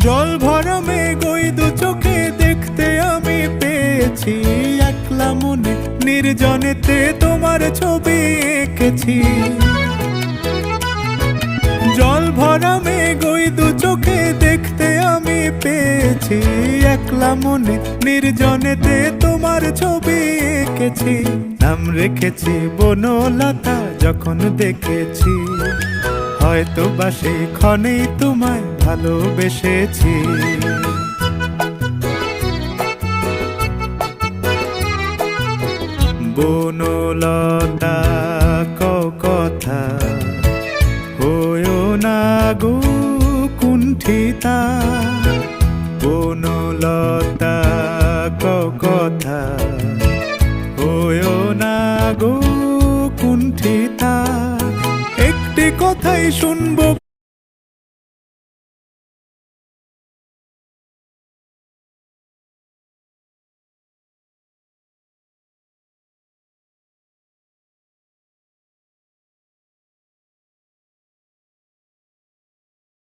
জল ভরা মেঘ ওই দু চোখে দেখতে আমি পেয়েছি, একলা মনে নির্জনেতে তোমার ছবি এঁকেছি। জল ভরা মেঘ ওই দু চোখে দেখতে আমি পেয়েছি, একলা মনে নির্জনেতে তোমার ছবি এঁকেছি। নাম রেখেছি বনলতা যখন দেখেছি, হয়তো বা সেই ক্ষণেই তোমায় ভালোবেসেছি। বনলতা কও কথা, হয়ো না গো কুণ্ঠিতা। বনলতা কও কথা, হয়ো না গো কুণ্ঠিতা। একটি কথাই শুনবো